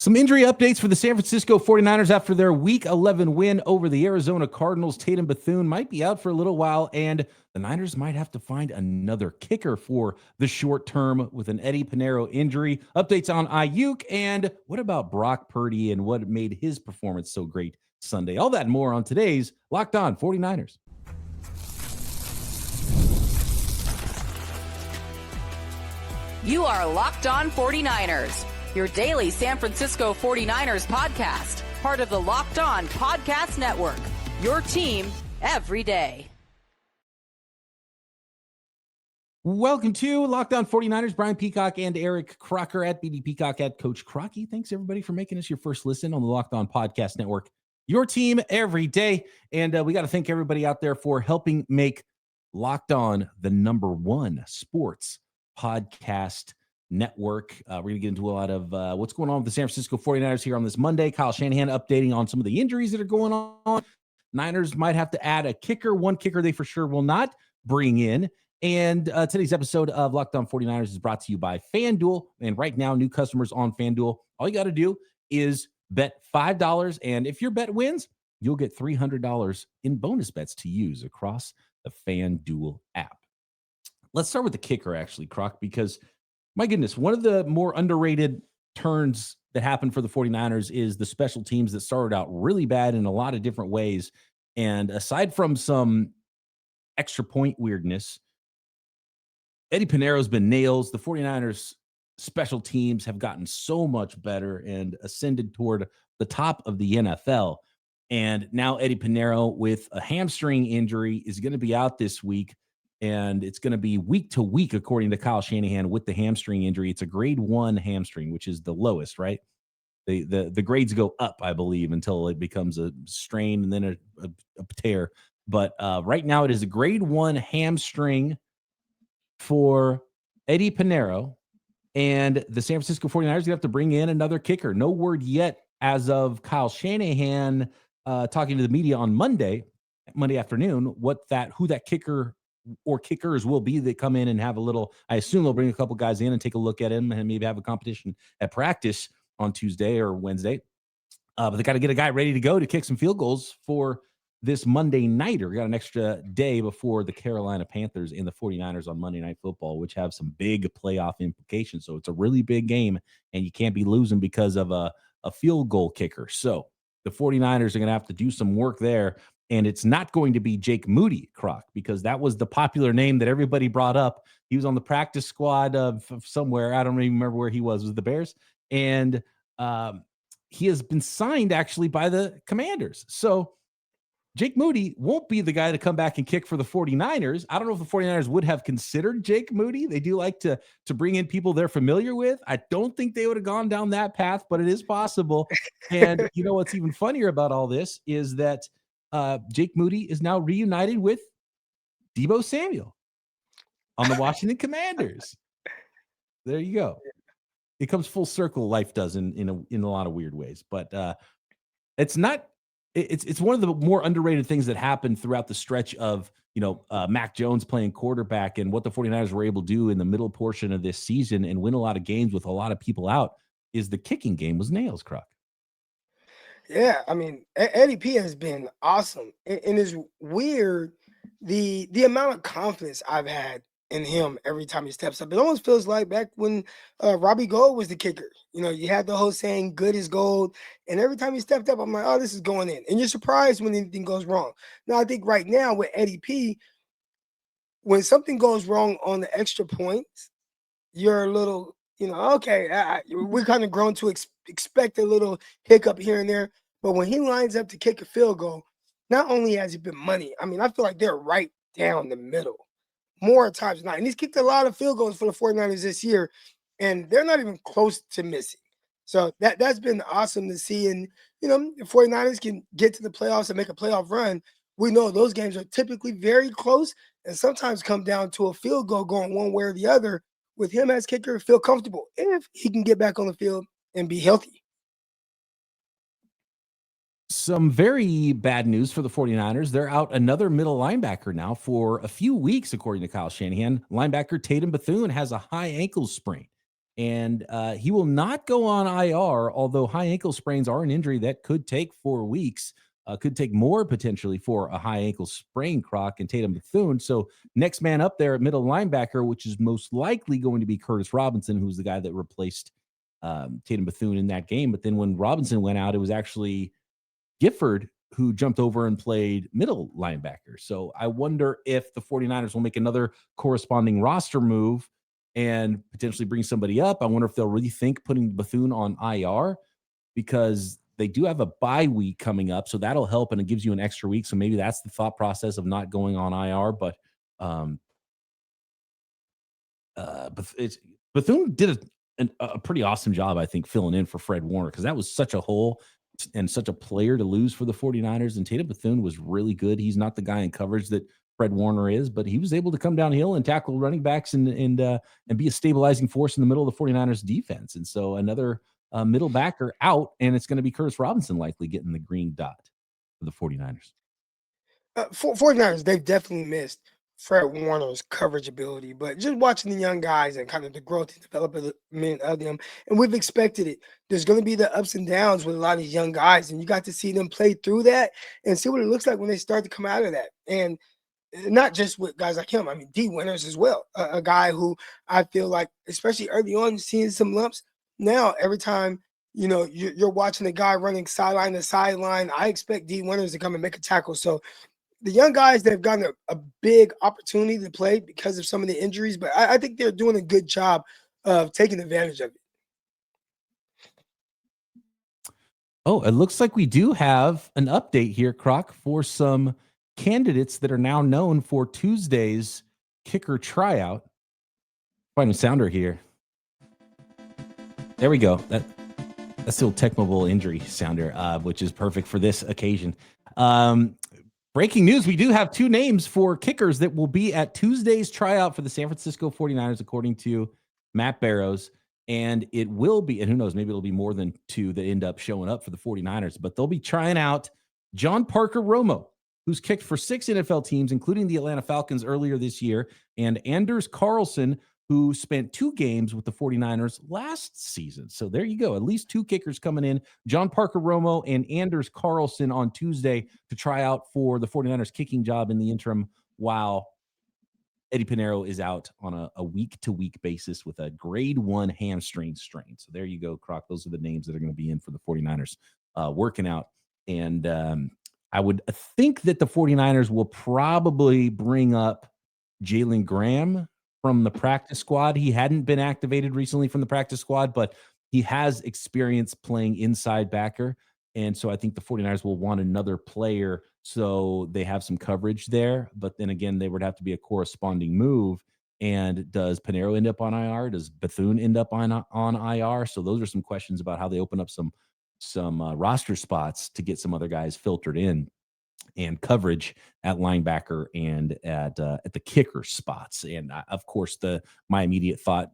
Some injury updates for the San Francisco 49ers after their Week 11 win over the Arizona Cardinals. Tatum Bethune might be out for a little while, and the Niners might have to find another kicker for the short term with an Eddy Pinero injury. Updates on Aiyuk, and what about Brock Purdy and what made his performance so great Sunday? All that and more on today's Locked On 49ers. You are Locked On 49ers, your daily San Francisco 49ers podcast, part of the Locked On Podcast Network, your team every day. Welcome to Locked On 49ers. Brian Peacock and Eric Crocker at BD Peacock at Coach Crocky. Thanks, everybody, for making us your first listen on the Locked On Podcast Network, your team every day. And we got to thank everybody out there for helping make Locked On the #1 sports podcast network. We're going to get into a lot of what's going on with the San Francisco 49ers here on this Monday. Kyle Shanahan updating on some of the injuries that are going on. Niners might have to add a kicker. One kicker they for sure will not bring in. And today's episode of Locked On 49ers is brought to you by FanDuel. And right now, new customers on FanDuel, all you got to do is bet $5. And if your bet wins, you'll get $300 in bonus bets to use across the FanDuel app. Let's start with the kicker, actually, Croc, because, my goodness, one of the more underrated turns that happened for the 49ers is the special teams that started out really bad in a lot of different ways. And aside from some extra point weirdness, Eddy Pinero's been nails. The 49ers special teams have gotten so much better and ascended toward the top of the NFL. And now Eddy Pinero with a hamstring injury is going to be out this week. And it's going to be week to week, according to Kyle Shanahan, with the hamstring injury. It's a grade 1 hamstring, which is the lowest, right? The grades go up, I believe, until it becomes a strain and then a tear. But right now it is a grade 1 hamstring for Eddy Pinero. And the San Francisco 49ers are going to have to bring in another kicker. No word yet as of Kyle Shanahan talking to the media on Monday afternoon, who that kicker or kickers will be that come in and have a little, I assume they'll bring a couple guys in and take a look at him and maybe have a competition at practice on Tuesday or Wednesday. But they got to get a guy ready to go to kick some field goals for this Monday nighter. We got an extra day before the Carolina Panthers and the 49ers on Monday Night Football, which have some big playoff implications. So it's a really big game, and you can't be losing because of a field goal kicker. So the 49ers are going to have to do some work there. And it's not going to be Jake Moody, Croc, because that was the popular name that everybody brought up. He was on the practice squad of somewhere. I don't even remember where he was. It was the Bears. And he has been signed actually by the Commanders. So Jake Moody won't be the guy to come back and kick for the 49ers. I don't know if the 49ers would have considered Jake Moody. They do like to bring in people they're familiar with. I don't think they would have gone down that path, but it is possible. And you know what's even funnier about all this is that Jake Moody is now reunited with Deebo Samuel on the Washington Commanders. There you go. It comes full circle. Life does in a lot of weird ways, but it's not. It's one of the more underrated things that happened throughout the stretch of Mac Jones playing quarterback and what the 49ers were able to do in the middle portion of this season and win a lot of games with a lot of people out. Is the kicking game was nails, Croc. Yeah, I mean, Eddie P has been awesome, and it's weird the amount of confidence I've had in him every time he steps up. It almost feels like back when Robbie Gould was the kicker. You had the whole saying, "Good is gold," and every time he stepped up, I'm like, "Oh, this is going in," and you're surprised when anything goes wrong. Now, I think right now with Eddie P, when something goes wrong on the extra points, you're a little. Okay, we're kind of grown to expect a little hiccup here and there. But when he lines up to kick a field goal, not only has he been money, I mean, I feel like they're right down the middle more times than not. And he's kicked a lot of field goals for the 49ers this year, and they're not even close to missing. So that's been awesome to see. And, the 49ers can get to the playoffs and make a playoff run. We know those games are typically very close and sometimes come down to a field goal going one way or the other. With him as kicker, feel comfortable if he can get back on the field and be healthy. Some very bad news for the 49ers. They're out another middle linebacker now for a few weeks, according to Kyle Shanahan. Linebacker Tatum Bethune has a high ankle sprain. And he will not go on IR, although high ankle sprains are an injury that could take 4 weeks, could take more potentially for a high ankle sprain, Croc and Tatum Bethune. So next man up there at middle linebacker, which is most likely going to be Curtis Robinson, who's the guy that replaced Tatum Bethune in that game. But then when Robinson went out, it was actually Gifford who jumped over and played middle linebacker. So I wonder if the 49ers will make another corresponding roster move and potentially bring somebody up. I wonder if they'll rethink putting Bethune on IR because they do have a bye week coming up. So that'll help and it gives you an extra week. So maybe that's the thought process of not going on IR. But Bethune did a pretty awesome job, I think, filling in for Fred Warner because that was such a hole and such a player to lose for the 49ers. And Tatum Bethune was really good. He's not the guy in coverage that Fred Warner is, but he was able to come downhill and tackle running backs and be a stabilizing force in the middle of the 49ers defense. And so another middle backer out, and it's going to be Curtis Robinson likely getting the green dot for the 49ers. 49ers, they've definitely missed Fred Warner's coverage ability, but just watching the young guys and kind of the growth and development of them, and we've expected it. There's going to be the ups and downs with a lot of these young guys, and you got to see them play through that and see what it looks like when they start to come out of that. And not just with guys like him, I mean, D Winters as well, a guy who I feel like, especially early on, seeing some lumps. Now, every time you're watching a guy running sideline to sideline, I expect D Winters to come and make a tackle. So the young guys, they've gotten a big opportunity to play because of some of the injuries, but I think they're doing a good job of taking advantage of it. Oh, it looks like we do have an update here, Croc, for some candidates that are now known for Tuesday's kicker tryout. Find a sounder here. There we go. That's the old Tecmo Bowl injury sounder, which is perfect for this occasion. Breaking news, we do have 2 names for kickers that will be at Tuesday's tryout for the San Francisco 49ers, according to Matt Barrows. And it will be, and who knows, maybe it'll be more than 2 that end up showing up for the 49ers, but they'll be trying out John Parker Romo, who's kicked for 6 NFL teams, including the Atlanta Falcons earlier this year, and Anders Carlson, who spent 2 games with the 49ers last season. So there you go. At least 2 kickers coming in, John Parker Romo and Anders Carlson on Tuesday to try out for the 49ers kicking job in the interim while Eddy Pinero is out on a week-to-week basis with a grade 1 hamstring strain. So there you go, Croc. Those are the names that are going to be in for the 49ers working out. And I would think that the 49ers will probably bring up Jalen Graham from the practice squad. He hadn't been activated recently from the practice squad, but he has experience playing inside backer. And so I think the 49ers will want another player so they have some coverage there. But then again, there would have to be a corresponding move. And does Pineiro end up on IR? Does Bethune end up on IR? So those are some questions about how they open up some roster spots to get some other guys filtered in and coverage at linebacker and at the kicker spots. And of course, my immediate thought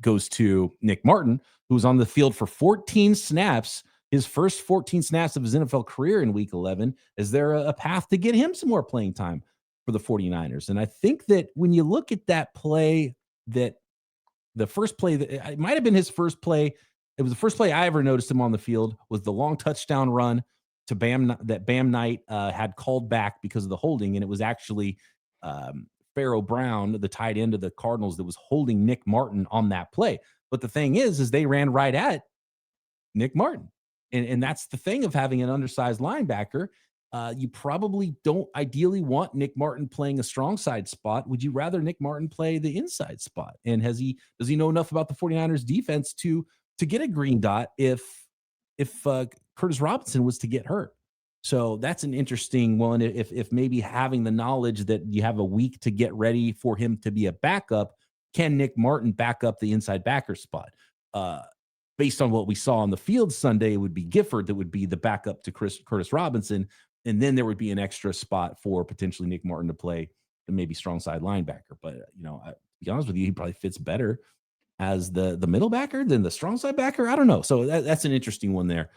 goes to Nick Martin, who's on the field for 14 snaps, his first 14 snaps of his NFL career in week 11. Is there a path to get him some more playing time for the 49ers? And I think that when you look at that play, that the first play, that it might have been his first play. It was the first play I ever noticed him on the field, was the long touchdown run to Bam Knight had called back because of the holding. And it was actually Pharaoh Brown, the tight end of the Cardinals, that was holding Nick Martin on that play. But the thing is they ran right at Nick Martin. And that's the thing of having an undersized linebacker. You probably don't ideally want Nick Martin playing a strong side spot. Would you rather Nick Martin play the inside spot? And does he know enough about the 49ers defense to get a green dot if Curtis Robinson was to get hurt? So that's an interesting one. If maybe having the knowledge that you have a week to get ready for him to be a backup, can Nick Martin back up the inside backer spot? Based on what we saw on the field Sunday, it would be Gifford that would be the backup to Curtis Robinson. And then there would be an extra spot for potentially Nick Martin to play and maybe strong side linebacker. But, to be honest with you, he probably fits better as the middle backer than the strong side backer. I don't know. So that's an interesting one there.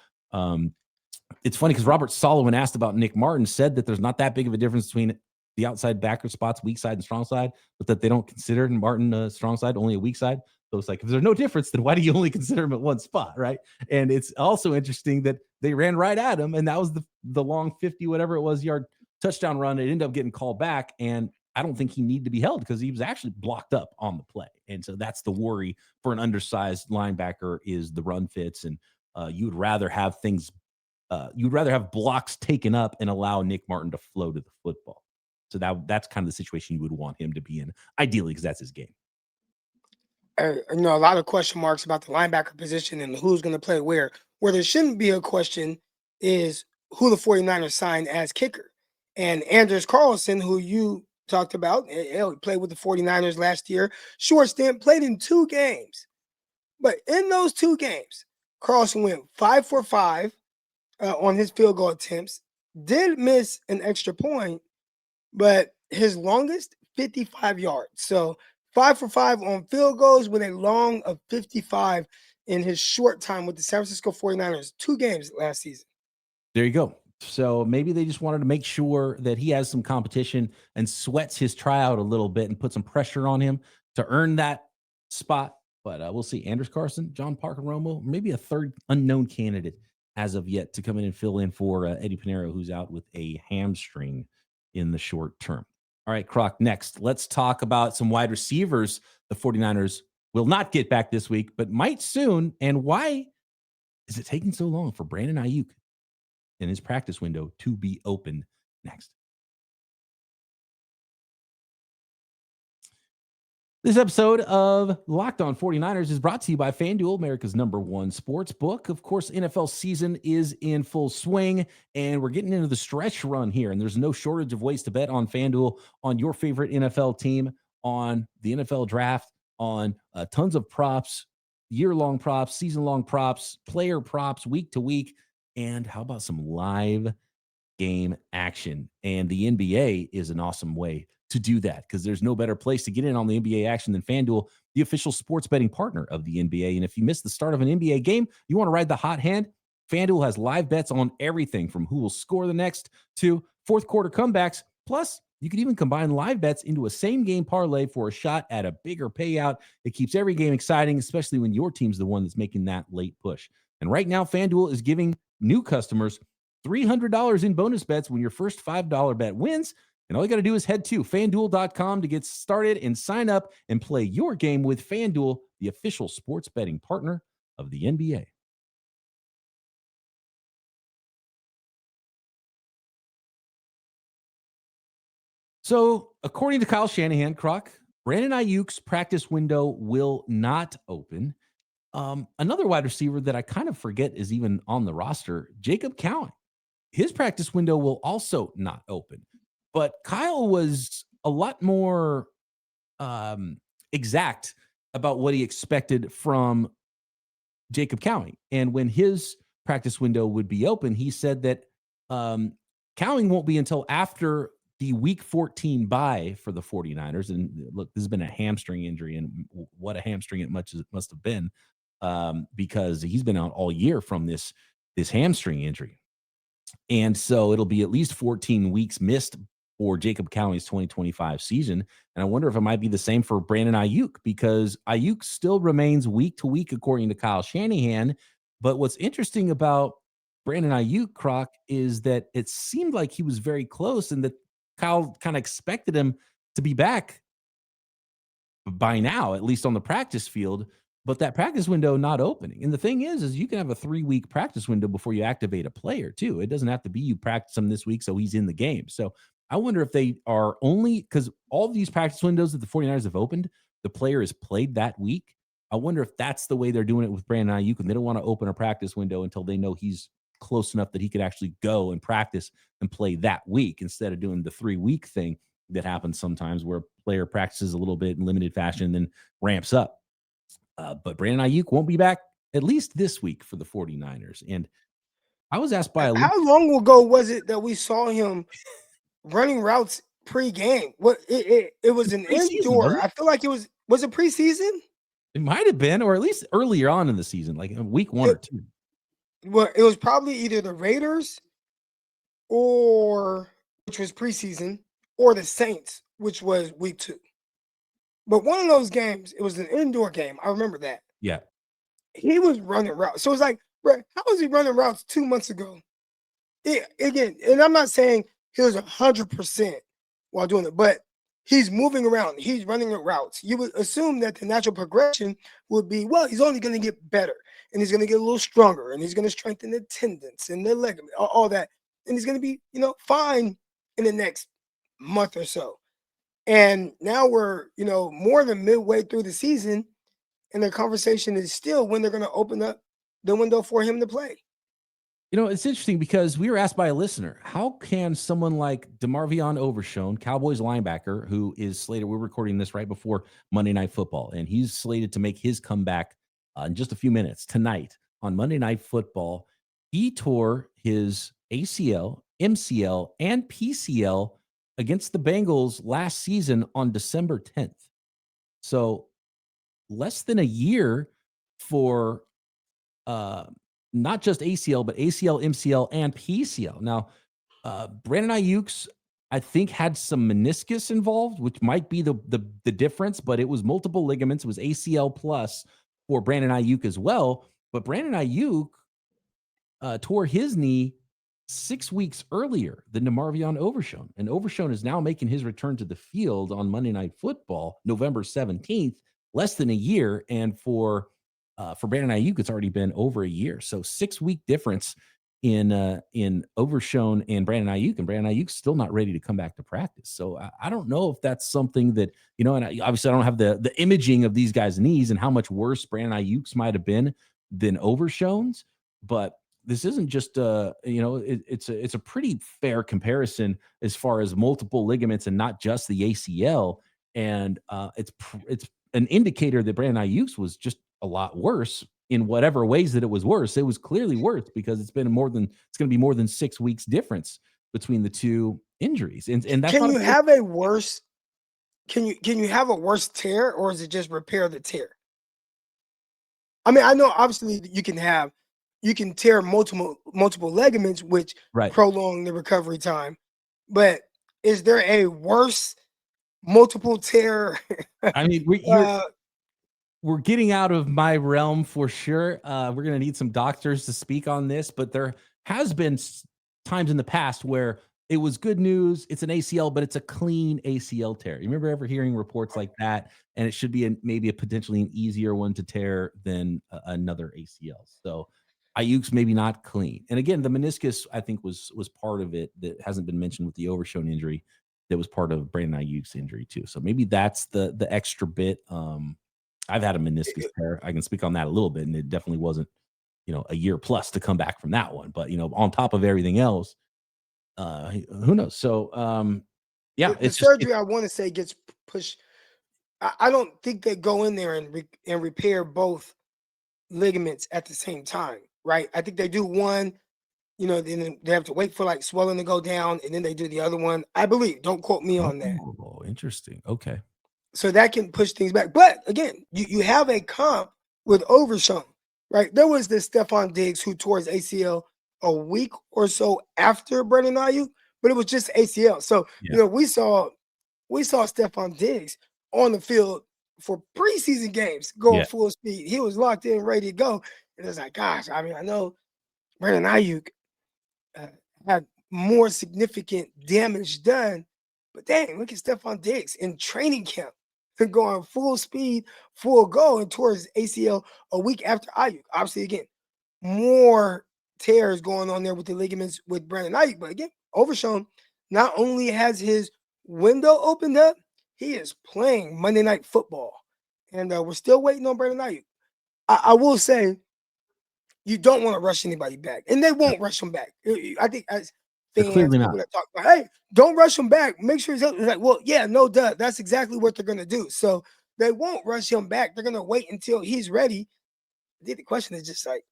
It's funny because Robert Saleh, when asked about Nick Martin, said that there's not that big of a difference between the outside backer spots, weak side and strong side, but that they don't consider Martin a strong side, only a weak side. So it's like, if there's no difference, then why do you only consider him at one spot, right? And it's also interesting that they ran right at him, and that was the long 50, whatever it was, yard touchdown run. It ended up getting called back, and I don't think he needed to be held because he was actually blocked up on the play. And so that's the worry for an undersized linebacker is the run fits, and you'd rather have blocks taken up and allow Nick Martin to flow to the football. So that's kind of the situation you would want him to be in, ideally, because that's his game. A lot of question marks about the linebacker position and who's going to play where. Where there shouldn't be a question is who the 49ers signed as kicker. And Anders Carlson, who you talked about, he played with the 49ers last year, short stint, played in 2 games. But in those 2 games, Carlson went 5 for 5 on his field goal attempts, did miss an extra point, but his longest, 55 yards. So 5 for 5 on field goals with a long of 55 in his short time with the San Francisco 49ers, 2 games last season. There you go. So maybe they just wanted to make sure that he has some competition and sweats his tryout a little bit and put some pressure on him to earn that spot. But we'll see. Anders Carlson, John Parker Romo, maybe a third unknown candidate as of yet to come in and fill in for Eddy Pinero, who's out with a hamstring in the short term. All right, Croc, next. Let's talk about some wide receivers the 49ers will not get back this week, but might soon. And why is it taking so long for Brandon Aiyuk in his practice window to be open next? This episode of Locked On 49ers is brought to you by FanDuel, America's #1 sports book. Of course, NFL season is in full swing, and we're getting into the stretch run here, and there's no shortage of ways to bet on FanDuel, on your favorite NFL team, on the NFL draft, on tons of props, year-long props, season-long props, player props, week to week, and how about some live game action? And the NBA is an awesome way to do that because there's no better place to get in on the NBA action than FanDuel, the official sports betting partner of the NBA. And if you miss the start of an NBA game, you want to ride the hot hand, FanDuel has live bets on everything from who will score the next to fourth quarter comebacks. Plus, you can even combine live bets into a same game parlay for a shot at a bigger payout. It keeps every game exciting, especially when your team's the one that's making that late push. And right now, FanDuel is giving new customers $300 in bonus bets when your first $5 bet wins. And all you got to do is head to FanDuel.com to get started and sign up and play your game with FanDuel, the official sports betting partner of the NBA. So, according to Kyle Shanahan, Croc, Brandon Aiyuk's practice window will not open. Another wide receiver that I kind of forget is even on the roster, Jacob Cowan. His practice window will also not open. But Kyle was a lot more exact about what he expected from Jacob Cowing. And when his practice window would be open, he said that Cowing won't be until after the week 14 bye for the 49ers. And look, this has been a hamstring injury, and what a hamstring it must have been because he's been out all year from this hamstring injury. And so it'll be at least 14 weeks missed for Jacob Cowing's 2025 season. And I wonder if it might be the same for Brandon Aiyuk, because Aiyuk still remains week to week, according to Kyle Shanahan. But what's interesting about Brandon Aiyuk, Croc, is that it seemed like he was very close and that Kyle kind of expected him to be back by now, at least on the practice field. But that practice window not opening. And the thing is you can have a 3-week practice window before you activate a player too. It doesn't have to be you practice him this week so he's in the game. So I wonder if they are only, because all these practice windows that the 49ers have opened, the player is played that week. I wonder if that's the way they're doing it with Brandon Aiyuk, and they don't want to open a practice window until they know he's close enough that he could actually go and practice and play that week, instead of doing the 3-week thing that happens sometimes where a player practices a little bit in limited fashion and then ramps up. But Brandon Aiyuk won't be back at least this week for the 49ers. And I was asked by how long ago was it that we saw him running routes pre-game? What it was an indoor. I feel like it was it preseason? It might have been, or at least earlier on in the season, like week 1 or 2. Well, it was probably either the Raiders, or which was preseason, or the Saints, which was week 2. But one of those games, it was an indoor game. I remember that. Yeah. He was running routes. So it's like, bro, how was he running routes 2 months ago? Again, and I'm not saying he was 100% while doing it, but he's moving around. He's running the routes. You would assume that the natural progression would be, well, he's only going to get better, and he's going to get a little stronger, and he's going to strengthen the tendons and the ligament, all that, and he's going to be, fine in the next month or so. And now we're, more than midway through the season, and the conversation is still when they're going to open up the window for him to play. It's interesting because we were asked by a listener, how can someone like DeMarvion Overshown, Cowboys linebacker, who is slated, we're recording this right before Monday Night Football, and he's slated to make his comeback in just a few minutes tonight on Monday Night Football. He tore his ACL, MCL, and PCL against the Bengals last season on December 10th. So less than a year for not just ACL, but ACL, MCL, and PCL. Now, Brandon Aiyuk's, I think, had some meniscus involved, which might be the difference, but it was multiple ligaments. It was ACL plus for Brandon Aiyuk as well. But Brandon Aiyuk tore his knee 6 weeks earlier than DeMarvion Overshown. And Overshown is now making his return to the field on Monday Night Football, November 17th, less than a year. And for Brandon Aiyuk, it's already been over a year. So 6-week difference in Overshown and Brandon Aiyuk, and Brandon Aiyuk's still not ready to come back to practice. So I don't know if that's something that, and obviously I don't have the imaging of these guys' knees and how much worse Brandon Aiyuk's might have been than Overshown's, but this isn't just it's a pretty fair comparison as far as multiple ligaments and not just the ACL. And it's an indicator that Brandon Aiyuk's was just a lot worse in whatever ways that it was worse. It was clearly worse because it's going to be more than 6 weeks difference between the two injuries. And that's can you have a worse tear, or is it just repair the tear? I mean, I know obviously you can tear multiple ligaments, which prolong the recovery time, but is there a worse multiple tear? I mean, we're getting out of my realm for sure. We're going to need some doctors to speak on this, but there has been times in the past where it was good news. It's an ACL, but it's a clean ACL tear. You remember ever hearing reports like that? And it should be maybe potentially an easier one to tear than another ACL. So Aiyuk's maybe not clean. And again, the meniscus, I think, was part of it that hasn't been mentioned with the Overshown injury. That was part of Brandon Aiyuk's injury too. So maybe that's the extra bit. I've had a meniscus tear. I can speak on that a little bit, and it definitely wasn't, a year plus to come back from that one. But on top of everything else, who knows? So, the surgery I want to say gets pushed. I don't think they go in there and repair both ligaments at the same time, right? I think they do one, then they have to wait for like swelling to go down, and then they do the other one. I believe. Don't quote me on that. Oh, interesting. Okay. So that can push things back. But again, you have a comp with Overshown, right? There was this Stephon Diggs who tore his ACL a week or so after Brandon Aiyuk, but it was just ACL. So, we saw Stephon Diggs on the field for preseason games going full speed. He was locked in, ready to go. And it's like, gosh, I mean, I know Brandon Aiyuk had more significant damage done, but dang, look at Stephon Diggs in training camp. Going full speed, full go, and towards ACL a week after Aiyuk. Obviously, again, more tears going on there with the ligaments with Brandon Aiyuk. But again, Overshown not only has his window opened up, he is playing Monday Night Football. And we're still waiting on Brandon Aiyuk. I will say, you don't want to rush anybody back. And they won't rush him back. I think as fans, people that talk about, hey, don't rush him back. Make sure he's healthy. Like, well, yeah, no duh. That's exactly what they're going to do. So they won't rush him back. They're going to wait until he's ready. The question is just like,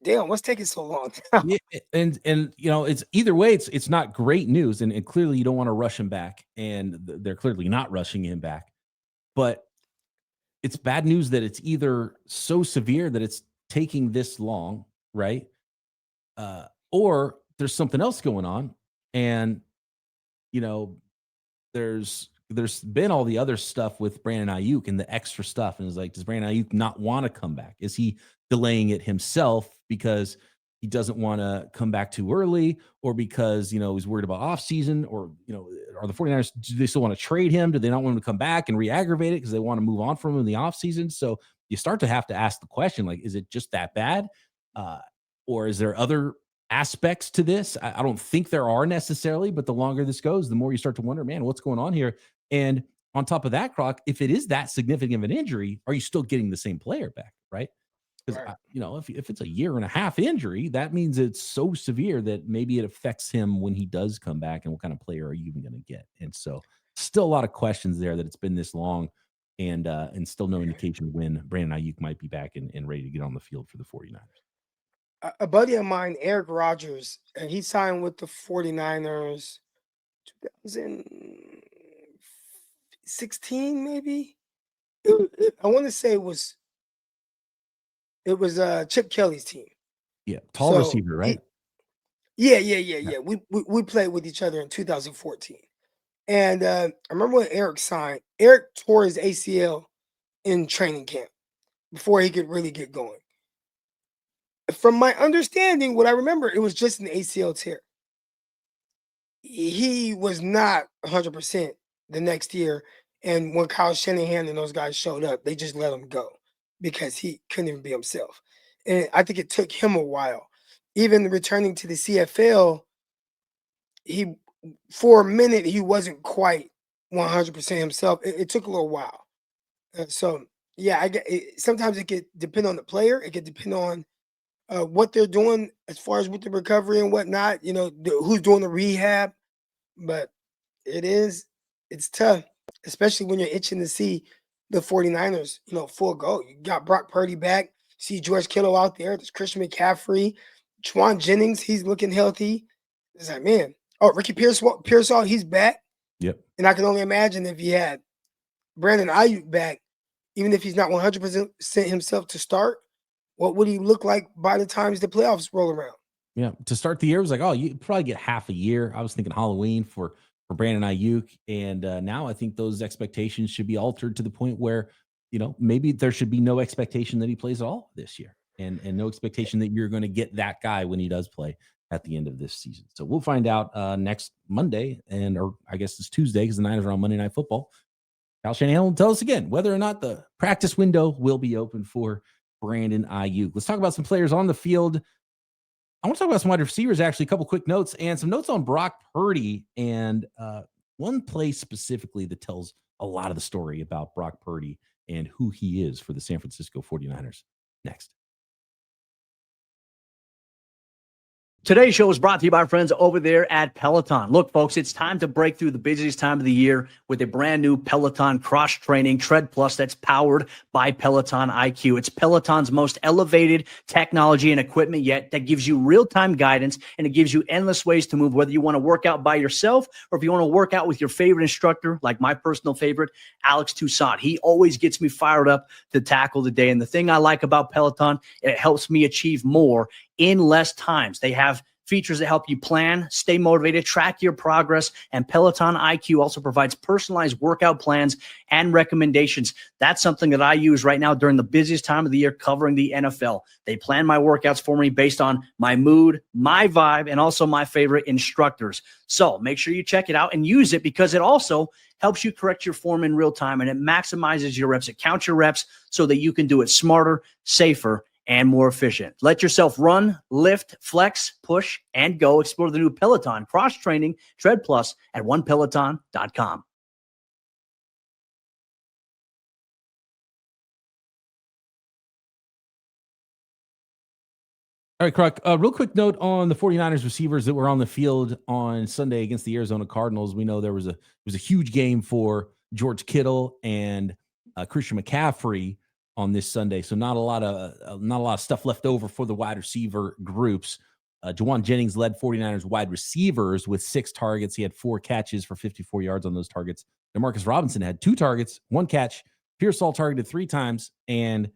damn, what's taking so long? Yeah, and it's either way, it's not great news. And clearly you don't want to rush him back. And they're clearly not rushing him back. But it's bad news that it's either so severe that it's taking this long, right? Or there's something else going on, and there's there's been all the other stuff with Brandon Aiyuk and the extra stuff. And it's like, does Brandon Aiyuk not want to come back? Is he delaying it himself because he doesn't want to come back too early, or because, he's worried about off season, or, are the 49ers, do they still want to trade him? Do they not want him to come back and re-aggravate it because they want to move on from him in the off season? So you start to have to ask the question, like, is it just that bad? Or is there other aspects to this? I don't think there are necessarily, but the longer this goes, the more you start to wonder, man, what's going on here? And on top of that, Croc, if it is that significant of an injury, are you still getting the same player back, right? Because, if it's a year and a half injury, that means it's so severe that maybe it affects him when he does come back, and what kind of player are you even going to get? And so still a lot of questions there that it's been this long, and still no indication when Brandon Aiyuk might be back and ready to get on the field for the 49ers. A buddy of mine, Eric Rogers, he signed with the 49ers 2016, maybe. I want to say it was Chip Kelly's team. Yeah, tall receiver, right? Yeah. We played with each other in 2014, and I remember when Eric signed. Eric tore his ACL in training camp before he could really get going. From my understanding, what I remember, it was just an ACL tear. He was not 100% the next year, and when Kyle Shanahan and those guys showed up, they just let him go because he couldn't even be himself. And I think it took him a while. Even returning to the CFL, for a minute, he wasn't quite 100% himself. It took a little while. Sometimes it could depend on the player. It could depend on what they're doing as far as with the recovery and whatnot, who's doing the rehab. But it's tough, especially when you're itching to see the 49ers, full go. You got Brock Purdy back, see George Kittle out there, there's Christian McCaffrey, Juwan Jennings, he's looking healthy. It's like, man. Oh, Ricky Pearsall, he's back. Yep. And I can only imagine if he had Brandon Aiyuk back, even if he's not 100% himself to start, what would he look like by the time the playoffs roll around? Yeah, to start the year, it was like, oh, you probably get half a year. I was thinking Halloween for Brandon Aiyuk, and now I think those expectations should be altered to the point where, maybe there should be no expectation that he plays at all this year, and no expectation that you're going to get that guy when he does play at the end of this season. So we'll find out next Monday, or I guess it's Tuesday because the Niners are on Monday Night Football. Kyle Shanahan will tell us again whether or not the practice window will be open for Brandon Aiyuk. Let's talk about some players on the field. I want to talk about some wide receivers, actually, a couple quick notes and some notes on Brock Purdy, and one play specifically that tells a lot of the story about Brock Purdy and who he is for the San Francisco 49ers. Next. Today's show is brought to you by our friends over there at Peloton. Look, folks, it's time to break through the busiest time of the year with a brand new Peloton cross-training Tread Plus that's powered by Peloton IQ. It's Peloton's most elevated technology and equipment yet that gives you real-time guidance, and it gives you endless ways to move, whether you want to work out by yourself or if you want to work out with your favorite instructor, like my personal favorite, Alex Toussaint. He always gets me fired up to tackle the day. And the thing I like about Peloton, it helps me achieve more in less times. They have features that help you plan, stay motivated, track your progress, and Peloton IQ also provides personalized workout plans and recommendations. That's something that I use right now during the busiest time of the year covering the NFL. They plan my workouts for me based on my mood, my vibe, and also my favorite instructors. So make sure you check it out and use it, because it also helps you correct your form in real time, and it maximizes your reps. It counts your reps so that you can do it smarter, safer, and more efficient. Let yourself run, lift, flex, push, and go. Explore the new Peloton cross-training Tread Plus at onepeloton.com. All right, Croc, real quick note on the 49ers receivers that were on the field on Sunday against the Arizona Cardinals. We know there was a huge game for George Kittle and Christian McCaffrey on this Sunday. So not a lot of stuff left over for the wide receiver groups. Juwan Jennings led 49ers wide receivers with 6 targets. He had 4 catches for 54 yards on those targets. Demarcus Robinson had 2 targets, 1 catch. Pearsall targeted 3 times and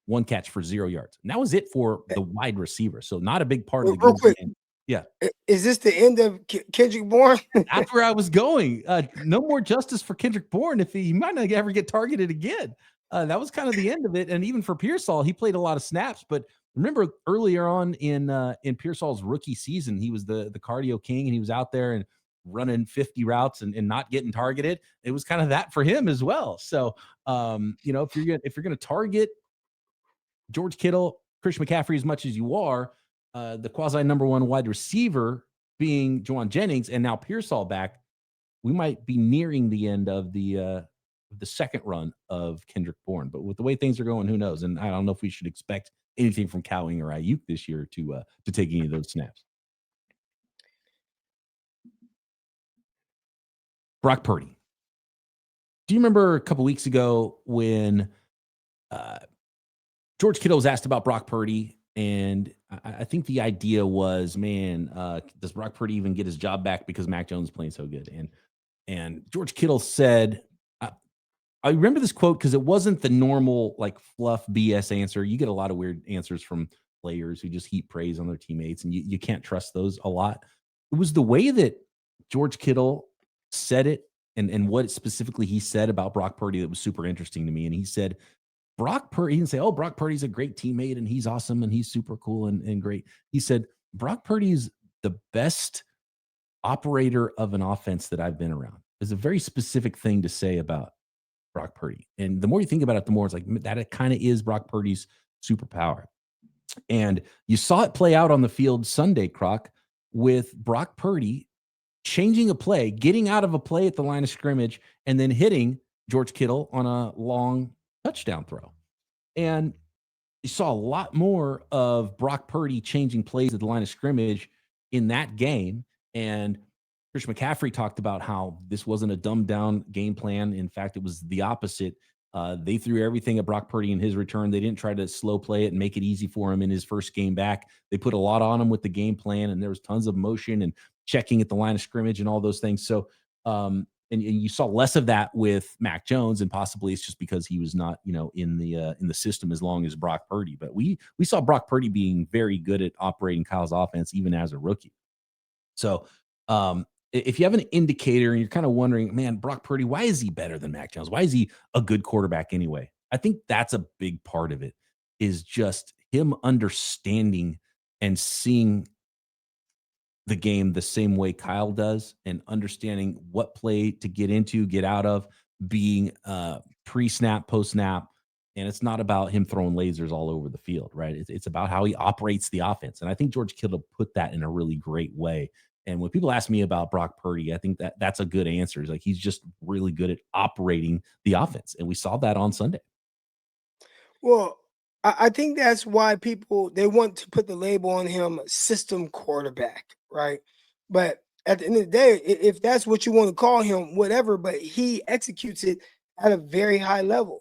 1 catch for 0 yards. And that was it for the wide receiver. So not a big part of the game. Yeah. Is this the end of Kendrick Bourne? That's where I was going. No more justice for Kendrick Bourne if he might not ever get targeted again. That was kind of the end of it. And even for Pearsall, he played a lot of snaps. But remember earlier on in Pearsall's rookie season, he was the cardio king, and he was out there and running 50 routes and not getting targeted. It was kind of that for him as well. So, if you're gonna target George Kittle, Christian McCaffrey as much as you are, the quasi number one wide receiver being Juwan Jennings, and now Pearsall back, we might be nearing the end of the second run of Kendrick Bourne. But with the way things are going, who knows? And I don't know if we should expect anything from Cowing or Aiyuk this year to take any of those snaps. Brock Purdy. Do you remember a couple weeks ago when George Kittle was asked about Brock Purdy? And I think the idea was, does Brock Purdy even get his job back because Mac Jones is playing so good? And George Kittle said, I remember this quote because it wasn't the normal like fluff BS answer. You get a lot of weird answers from players who just heap praise on their teammates, and you can't trust those a lot. It was the way that George Kittle said it and what specifically he said about Brock Purdy that was super interesting to me. And he said, Brock Purdy, he didn't say, oh, Brock Purdy's a great teammate and he's awesome and he's super cool and great. He said, Brock Purdy is the best operator of an offense that I've been around. It's a very specific thing to say about Brock Purdy. And the more you think about it, the more it's like that it kind of is Brock Purdy's superpower. And you saw it play out on the field Sunday, Croc, with Brock Purdy changing a play, getting out of a play at the line of scrimmage, and then hitting George Kittle on a long touchdown throw. And you saw a lot more of Brock Purdy changing plays at the line of scrimmage in that game. And Christian McCaffrey talked about how this wasn't a dumbed down game plan. In fact, it was the opposite. They threw everything at Brock Purdy in his return. They didn't try to slow play it and make it easy for him in his first game back. They put a lot on him with the game plan, and there was tons of motion and checking at the line of scrimmage and all those things. So, and you saw less of that with Mac Jones, and possibly it's just because he was not, in the system as long as Brock Purdy. But we saw Brock Purdy being very good at operating Kyle's offense even as a rookie. So, if you have an indicator and you're kind of wondering, man, Brock Purdy, why is he better than Mac Jones? Why is he a good quarterback anyway? I think that's a big part of it, is just him understanding and seeing the game the same way Kyle does, and understanding what play to get into, get out of, being pre-snap, post-snap. And it's not about him throwing lasers all over the field, right? It's about how he operates the offense. And I think George Kittle put that in a really great way. And when people ask me about Brock Purdy, I think that's a good answer. It's like he's just really good at operating the offense. And we saw that on Sunday. Well, I think that's why they want to put the label on him, system quarterback, right? But at the end of the day, if that's what you want to call him, whatever, but he executes it at a very high level.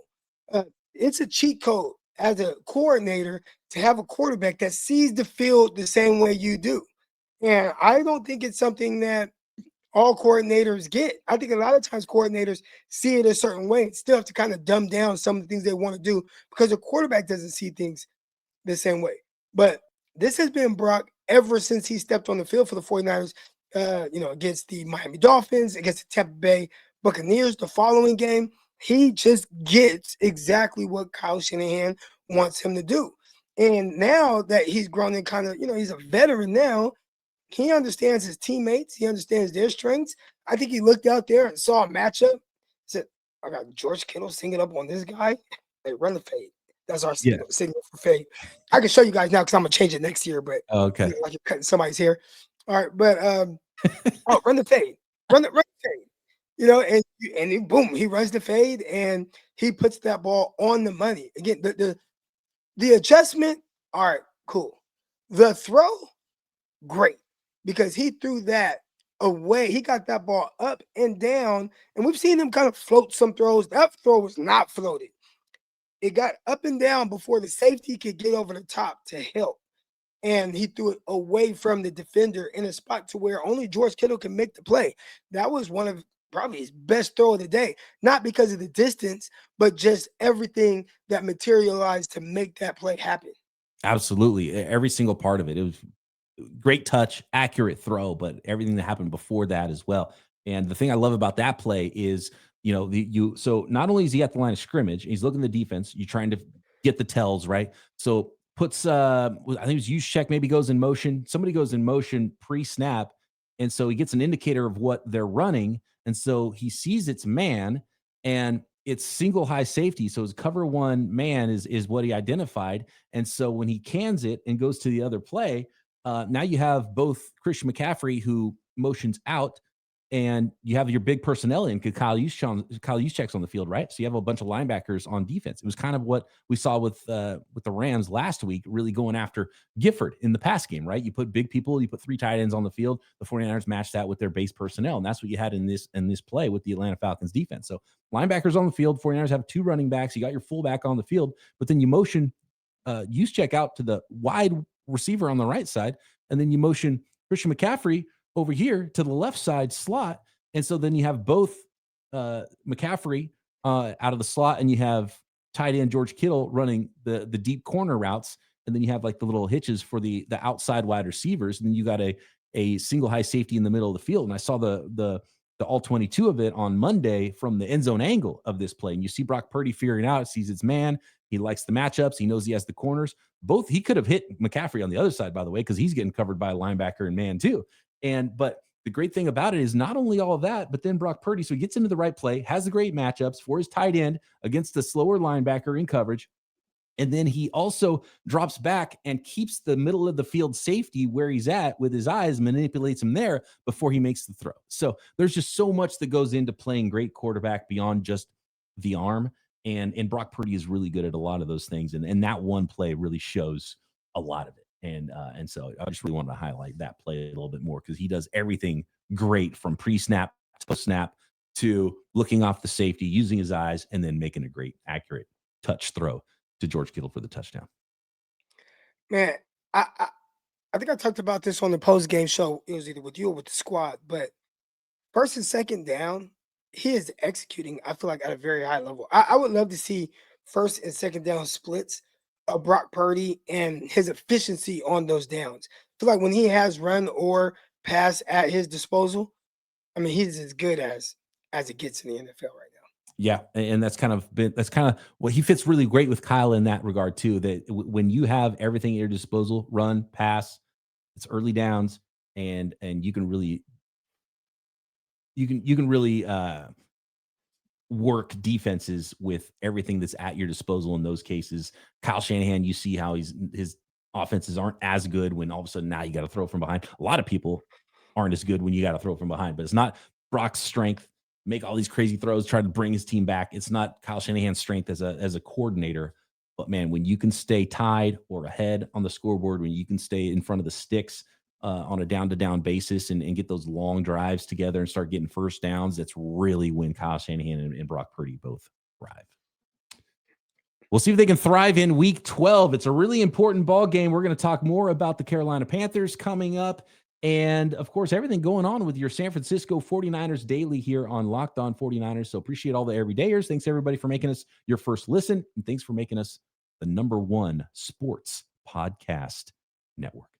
It's a cheat code as a coordinator to have a quarterback that sees the field the same way you do. And I don't think it's something that all coordinators get. I think a lot of times coordinators see it a certain way and still have to kind of dumb down some of the things they want to do because a quarterback doesn't see things the same way. But this has been Brock ever since he stepped on the field for the 49ers, against the Miami Dolphins, against the Tampa Bay Buccaneers, the following game. He just gets exactly what Kyle Shanahan wants him to do. And now that he's grown and kind of, he's a veteran now, he understands his teammates. He understands their strengths. I think he looked out there and saw a matchup. Said, I got George Kittle singing up on this guy. Hey, run the fade. That's our signal for fade. I can show you guys now because I'm going to change it next year. But okay, like you're cutting somebody's hair. All right, but run the fade. Run the fade. And he, boom, he runs the fade and he puts that ball on the money. Again, the adjustment, all right, cool. The throw, great. Because he threw that away. He got that ball up and down. And we've seen him kind of float some throws. That throw was not floated. It got up and down before the safety could get over the top to help. And he threw it away from the defender in a spot to where only George Kittle can make the play. That was one of probably his best throw of the day. Not because of the distance, but just everything that materialized to make that play happen. Absolutely. Every single part of it. It was great touch, accurate throw, but everything that happened before that as well. And the thing I love about that play is, so not only is he at the line of scrimmage, he's looking at the defense, you're trying to get the tells, right? So puts, I think it was use check, maybe goes in motion. Somebody goes in motion pre-snap. And so he gets an indicator of what they're running. And so he sees it's man and it's single high safety. So his cover one man is what he identified. And so when he cans it and goes to the other play, now you have both Christian McCaffrey, who motions out, and you have your big personnel in because Kyle Juszczyk's on the field, right? So you have a bunch of linebackers on defense. It was kind of what we saw with the Rams last week, really going after Gifford in the pass game, right? You put big people, you put 3 tight ends on the field. The 49ers matched that with their base personnel, and that's what you had in this play with the Atlanta Falcons defense. So linebackers on the field, 49ers have 2 running backs. You got your fullback on the field, but then you motion Juszczyk out to the wide receiver on the right side, and then you motion Christian McCaffrey over here to the left side slot. And so then you have both McCaffrey out of the slot, and you have tight end George Kittle running the deep corner routes. And then you have like the little hitches for the outside wide receivers. And then you got a single high safety in the middle of the field. And I saw the all 22 of it on Monday from the end zone angle of this play. And you see Brock Purdy figuring out, sees it's man. He likes the matchups. He knows he has the corners. Both, he could have hit McCaffrey on the other side, by the way, because he's getting covered by a linebacker and man too. But the great thing about it is not only all of that, but then Brock Purdy, so he gets into the right play, has the great matchups for his tight end against the slower linebacker in coverage. And then he also drops back and keeps the middle of the field safety where he's at with his eyes, manipulates him there before he makes the throw. So there's just so much that goes into playing great quarterback beyond just the arm. And Brock Purdy is really good at a lot of those things. And that one play really shows a lot of it. And so I just really wanted to highlight that play a little bit more because he does everything great from pre-snap to post-snap to looking off the safety, using his eyes, and then making a great, accurate touch throw to George Kittle for the touchdown. Man, I think I talked about this on the post-game show. It was either with you or with the squad, but first and second down, he is executing, I feel like, at a very high level. I would love to see first and second down splits of Brock Purdy and his efficiency on those downs. I feel like when he has run or pass at his disposal, I mean, he's as good as it gets in the NFL right now. Yeah, and that's kind of what he fits really great with Kyle in that regard too. That when you have everything at your disposal, run, pass, it's early downs, and you can really work defenses with everything that's at your disposal in those cases. Kyle Shanahan, you see how his offenses aren't as good when all of a sudden now you got to throw from behind. A lot of people aren't as good when you got to throw from behind, but it's not Brock's strength. Make all these crazy throws, try to bring his team back. It's not Kyle Shanahan's strength as a coordinator. But man, when you can stay tied or ahead on the scoreboard, when you can stay in front of the sticks on a down-to-down basis and get those long drives together and start getting first downs, that's really when Kyle Shanahan and Brock Purdy both thrive. We'll see if they can thrive in Week 12. It's a really important ball game. We're going to talk more about the Carolina Panthers coming up. And, of course, everything going on with your San Francisco 49ers daily here on Locked On 49ers. So appreciate all the everydayers. Thanks, everybody, for making us your first listen. And thanks for making us the #1 sports podcast network.